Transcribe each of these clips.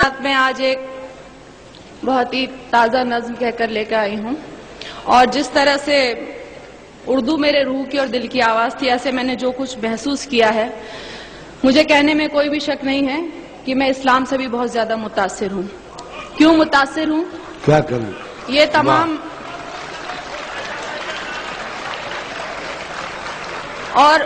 ساتھ میں آج ایک بہت ہی تازہ نظم کہہ کر لے کر آئی ہوں، اور جس طرح سے اردو میرے روح کی اور دل کی آواز تھی، ایسے میں نے جو کچھ محسوس کیا ہے، مجھے کہنے میں کوئی بھی شک نہیں ہے کہ میں اسلام سے بھی بہت زیادہ متاثر ہوں۔ کیوں متاثر ہوں؟ کیا کروں؟ یہ تمام اور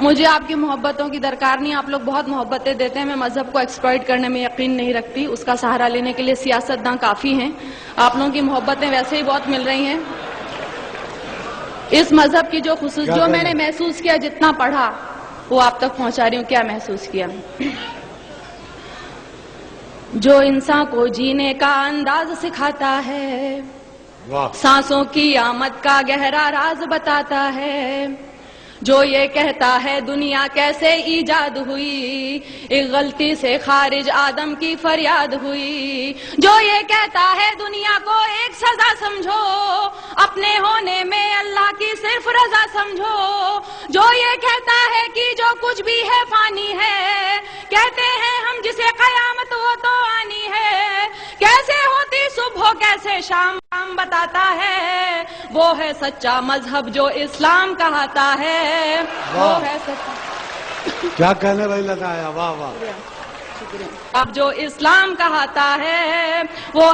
مجھے آپ کی محبتوں کی درکار نہیں، آپ لوگ بہت محبتیں دیتے ہیں، میں مذہب کو ایکسپلائٹ کرنے میں یقین نہیں رکھتی، اس کا سہارا لینے کے لیے سیاستداں کافی ہیں، آپ لوگوں کی محبتیں ویسے ہی بہت مل رہی ہیں۔ اس مذہب کی جو میں نے محسوس کیا، جتنا پڑھا وہ آپ تک پہنچا رہی ہوں۔ کیا محسوس کیا؟ جو انسان کو جینے کا انداز سکھاتا ہے، سانسوں کی آمد کا گہرا راز بتاتا ہے، جو یہ کہتا ہے دنیا کیسے ایجاد ہوئی، ایک غلطی سے خارج آدم کی فریاد ہوئی، جو یہ کہتا ہے دنیا کو ایک سزا سمجھو، اپنے ہونے میں اللہ کی صرف رضا سمجھو، جو یہ کہتا ہے کہ جو کچھ بھی ہے فانی ہے، کہتے ہیں ہم جسے قیامت وہ تو آنی ہے، کیسے ہوتی صبح کیسے شام بتاتا ہے، وہ ہے سچا مذہب جو اسلام کہاتا ہے، وہ ہے سچا۔ کیا کہنے بھائی لگایا، واہ واہ، شکریہ۔ اب جو اسلام کہاتا ہے وہ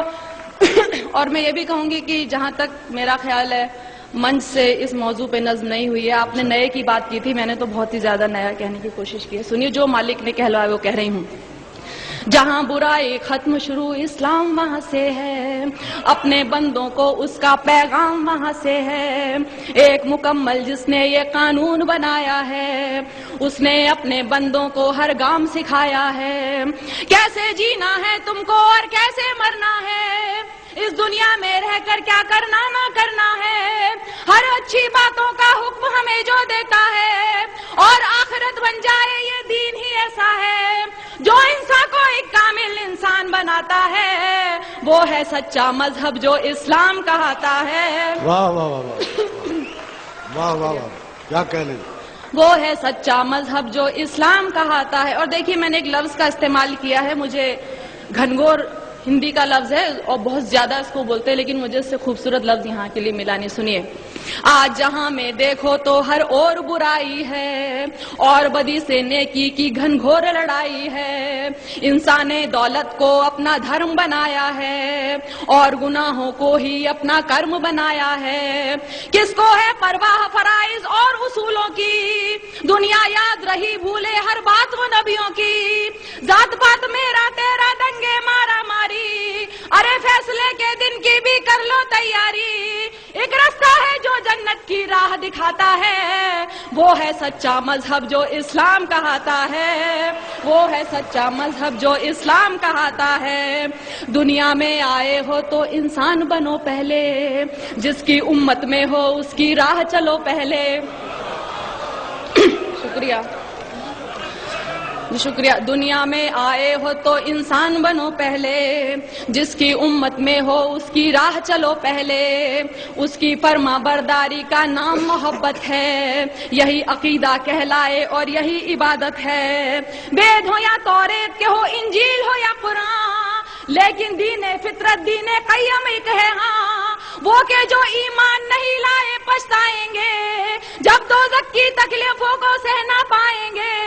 اور میں یہ بھی کہوں گی کہ جہاں تک میرا خیال ہے منچ سے اس موضوع پہ نظم نہیں ہوئی ہے، آپ نے نئے کی بات کی تھی، میں نے تو بہت ہی زیادہ نیا کہنے کی کوشش کی ہے۔ سنیے، جو مالک نے کہلوایا وہ کہہ رہی ہوں۔ جہاں برائی ختم شروع اسلام وہاں سے ہے، اپنے بندوں کو اس کا پیغام وہاں سے ہے، ایک مکمل جس نے یہ قانون بنایا ہے، اس نے اپنے بندوں کو ہر گام سکھایا ہے، کیسے جینا ہے تم کو اور کیسے مرنا ہے، اس دنیا میں رہ کر کیا کرنا نہ کرنا ہے، ہر اچھی باتوں کا حکم ہمیں جو دیتا ہے، اور آخرت بن جائے یہ دین ہی ایسا ہے جو انسان کو ایک کامل انسان بناتا ہے، وہ ہے سچا مذہب جو اسلام کہاتا ہے۔ واہ واہ واہ واہ واہ واہ، کیا کہنے، وہ ہے سچا مذہب جو اسلام کہاتا ہے۔ اور دیکھیے، میں نے ایک لفظ کا استعمال کیا ہے، مجھے گھنگور ہندی کا لفظ ہے اور بہت زیادہ اس کو بولتے ہیں، لیکن مجھے اس سے خوبصورت لفظ یہاں کے لیے ملا نہیں۔ سنیے، آج جہاں میں دیکھو تو ہر اور برائی ہے، اور بدی سے نیکی کی گھنگھور لڑائی ہے، انسان نے دولت کو اپنا دھرم بنایا ہے، اور گناہوں کو ہی اپنا کرم بنایا ہے، کس کو ہے پرواہ فرائض اور اصولوں کی، دنیا یاد رہی بھولے ہر بات وہ نبیوں کی، ذات پات میرا تیرا دنگے مارا ماری، ارے فیصلے کے دن کی بھی کر لو تیاری، ایک رستہ ہے جو جنت کی راہ دکھاتا ہے، وہ ہے سچا مذہب جو اسلام کہاتا ہے، وہ ہے سچا مذہب جو اسلام کہاتا ہے۔ دنیا میں آئے ہو تو انسان بنو پہلے، جس کی امت میں ہو اس کی راہ چلو پہلے۔ شکریہ شکریہ۔ دنیا میں آئے ہو تو انسان بنو پہلے، جس کی امت میں ہو اس کی راہ چلو پہلے، اس کی فرما برداری کا نام محبت ہے، یہی عقیدہ کہلائے اور یہی عبادت ہے، وید ہو یا توریت کے ہو، انجیل ہو یا قرآن، لیکن دین فطرت دین قیم ایک ہے، ہاں وہ کہ جو ایمان نہیں لائے پچھتائیں گے، جب دوزخ کی تکلیفوں کو سہ نہ پائیں گے،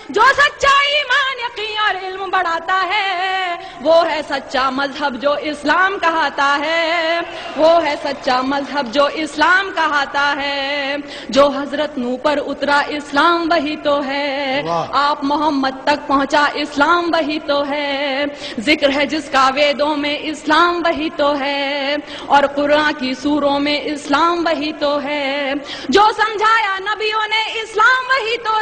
جو سچا ایمان یقین اور علم بڑھاتا ہے، وہ ہے سچا مذہب جو اسلام کہاتا ہے، وہ ہے سچا مذہب جو اسلام کہاتا ہے، جو حضرت نوح پر اترا اسلام وہی تو ہے، آپ محمد تک پہنچا اسلام وہی تو ہے، ذکر ہے جس کا ویدوں میں اسلام وہی تو ہے، اور قرآن کی سوروں میں اسلام وہی تو ہے، جو سمجھایا نبیوں نے اسلام وہی تو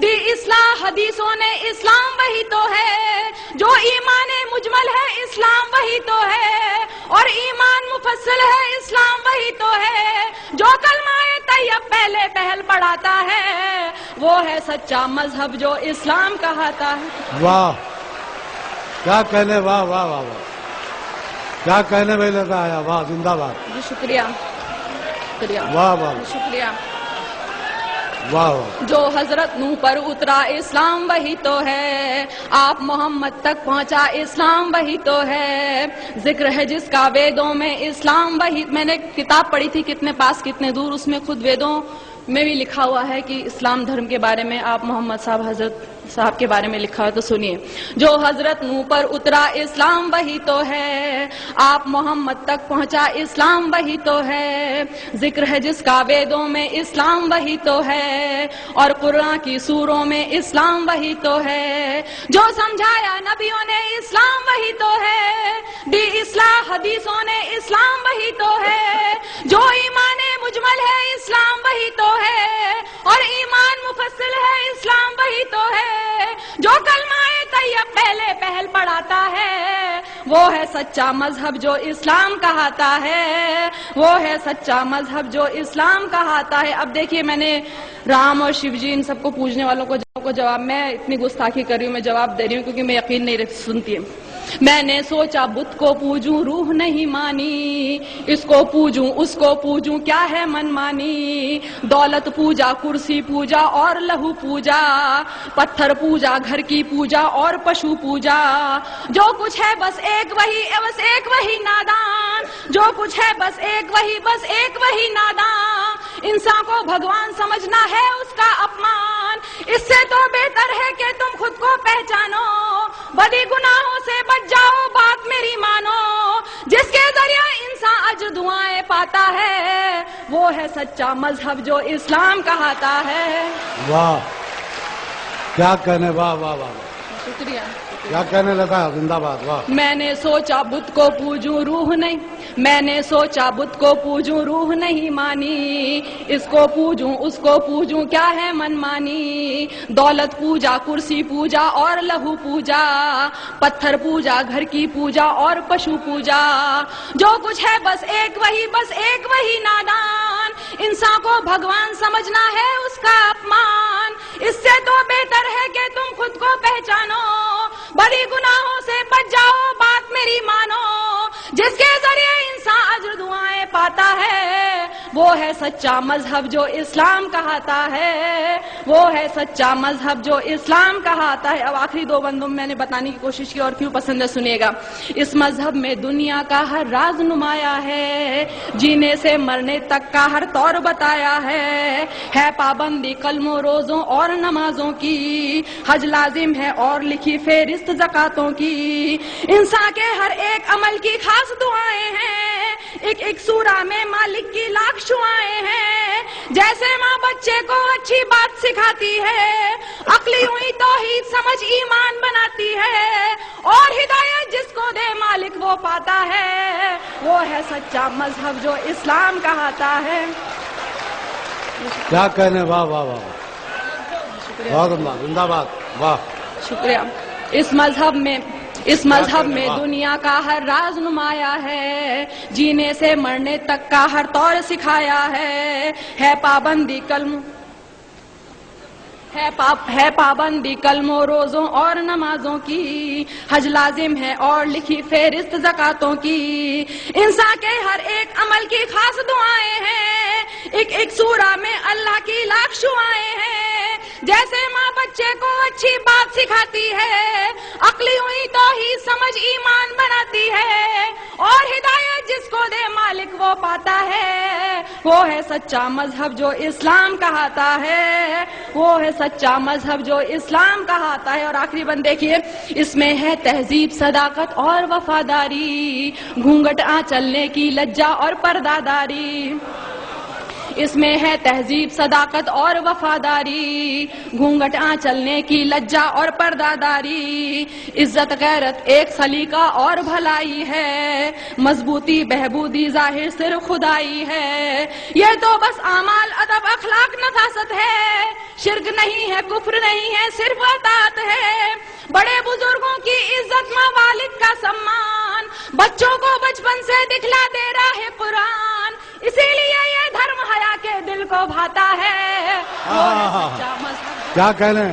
دی اصلاح حدیثوں نے اسلام وہی تو ہے، جو ایمان مجمل ہے اسلام وہی تو ہے، اور ایمان مفصل ہے اسلام وہی تو ہے، جو کلمہ طیب پہلے پہل پڑھاتا ہے، وہ ہے سچا مذہب جو اسلام کہاتا ہے۔ واہ، کیا کہنے، واہ واہ واہ واہ، کیا کہنے بھائی لگایا، واہ، زندہ باد۔ جی شکریہ شکریہ، واہ واہ، شکریہ۔ واہ واہ. جو حضرت نوح پر اترا اسلام وہی تو ہے، آپ محمد تک پہنچا اسلام وہی تو ہے، ذکر ہے جس کا ویدوں میں اسلام وہی. میں نے کتاب پڑھی تھی کتنے پاس کتنے دور، اس میں خود ویدوں میں بھی لکھا ہوا ہے کہ اسلام دھرم کے بارے میں آپ محمد صاحب حضرت صاحب کے بارے میں لکھا ہے، تو سنیے. جو حضرت نوح پر اترا اسلام وہی تو ہے، آپ محمد تک پہنچا اسلام وہی تو ہے، ذکر ہے جس کا ویدوں میں اسلام وہی تو ہے، اور قرآن کی سوروں میں اسلام وہی تو ہے، جو سمجھایا نبیوں نے اسلام وہی تو ہے، دی اصلاح حدیثوں نے اسلام وہی تو ہے، جو ایمان مجمل ہے اسلام وہی تو ہے، اور ایمان مفصل ہے اسلام وہی تو ہے، جو کلمہ طیب پہلے پہل پڑھاتا ہے، وہ ہے سچا مذہب جو اسلام کہاتا ہے، وہ ہے سچا مذہب جو اسلام کہاتا ہے. اب دیکھیے میں نے رام اور شیو جی ان سب کو پوجنے والوں کو جواب، میں اتنی گستاخی کر رہی ہوں، میں جواب دے رہی ہوں کیونکہ میں یقین نہیں سنتی. میں نے سوچا بت کو پوجوں روح نہیں مانی، اس کو پوجوں اس کو پوجوں کیا ہے من مانی، دولت پوجا کرسی پوجا اور لہو پوجا، پتھر پوجا گھر کی پوجا اور پشو پوجا، جو کچھ ہے بس ایک وہی نادان، جو کچھ ہے بس ایک وہی نادان، انسان کو بھگوان سمجھنا ہے اس کا اپمان، اس سے تو بہتر ہے کہ تم خود کو پہچانو، بدی گناہوں سے بچ جاؤ بات میری مانو، جس کے ذریعہ انسان اجر دعائیں پاتا ہے، وہ ہے سچا مذہب جو اسلام کہاتا ہے. واہ کیا کہنے، واہ واہ واہ. شکریہ. کیا کہنے لگا، زندہ باد. واہ. میں نے سوچا بت کو پوجوں روح نہیں، میں نے سوچا بت کو پوجوں روح نہیں مانی، اس کو پوجوں اس کو پوجوں کیا ہے من مانی، دولت پوجا کرسی پوجا اور لہو پوجا، پتھر پوجا گھر کی پوجا اور پشو پوجا، جو کچھ ہے بس ایک وہی نادان، انسان کو بھگوان سمجھنا ہے اس کا اپمان، اس سے تو بہتر ہے کہ تم خود کو پہچانو، بڑی گناہوں سے بچ جاؤ بات میری مانو، جس کے ذریعے انسان اجر دعائیں پاتا ہے، وہ ہے سچا مذہب جو اسلام کہاتا ہے، وہ ہے سچا مذہب جو اسلام کہاتا ہے. اب آخری دو بندوں میں نے بتانے کی کوشش کی اور کیوں پسند ہے سنیے گا. اس مذہب میں دنیا کا ہر راز نمایا ہے، جینے سے مرنے تک کا ہر طور بتایا ہے پابندی کلموں روزوں اور نمازوں کی، حج لازم ہے اور لکھی فہرست زکاتوں کی، انسان کے ہر ایک عمل کی خاص دعائیں ہیں، ایک سورہ میں مالک کی لاکھ شعائیں ہیں، جیسے ماں بچے کو اچھی بات سکھاتی ہے، عقلی ہوئی توحید سمجھ ایمان بناتی ہے، اور ہدایت جس کو دے مالک وہ پاتا ہے، وہ ہے سچا مذہب جو اسلام کہاتا ہے. کیا کہنے، واہ واہ واہ. بہت عمدہ، زندہ باد. واہ. شکریہ. اس مذہب میں دنیا کا ہر راز نمایا ہے، جینے سے مرنے تک کا ہر طور سکھایا ہے پابندی کلموں روزوں اور نمازوں کی، حج لازم ہے اور لکھی فہرست زکاتوں کی، انسان کے ہر ایک عمل کی خاص دعائیں ہیں، ایک سورہ میں اللہ کی لاکھ شعائیں ہیں، جیسے ماں بچے کو اچھی بات سکھاتی ہے، عقلی ہوئی توحید سمجھ ایمان بناتی ہے، اور ہدایت جس کو دے مالک وہ پاتا ہے، وہ ہے سچا مذہب جو اسلام کہاتا ہے، وہ ہے سچا مذہب جو اسلام کہاتا ہے. اور آخری بند دیکھیے، اس میں ہے تہذیب صداقت اور وفاداری، گھونگھٹ چلنے کی لجا اور پرداداری، اس میں ہے تہذیب صداقت اور وفاداری، گھونگھٹ چلنے کی لجا اور پرداداری، عزت غیرت ایک سلیقہ اور بھلائی ہے، مضبوطی بہبودی ظاہر صرف خدائی ہے، یہ تو بس اعمال ادب اخلاق نفاست ہے، شرک نہیں ہے کفر نہیں ہے صرف اطاعت ہے، بڑے بزرگوں کی عزت ماں والد کا سمان، بچوں کو بچپن سے دکھلا دے رہا ہے قرآن، اسی لیے یہ دھرم حیا کے دل کو بھاتا ہے، وہ ہے سچا مذہب. کیا کہنے.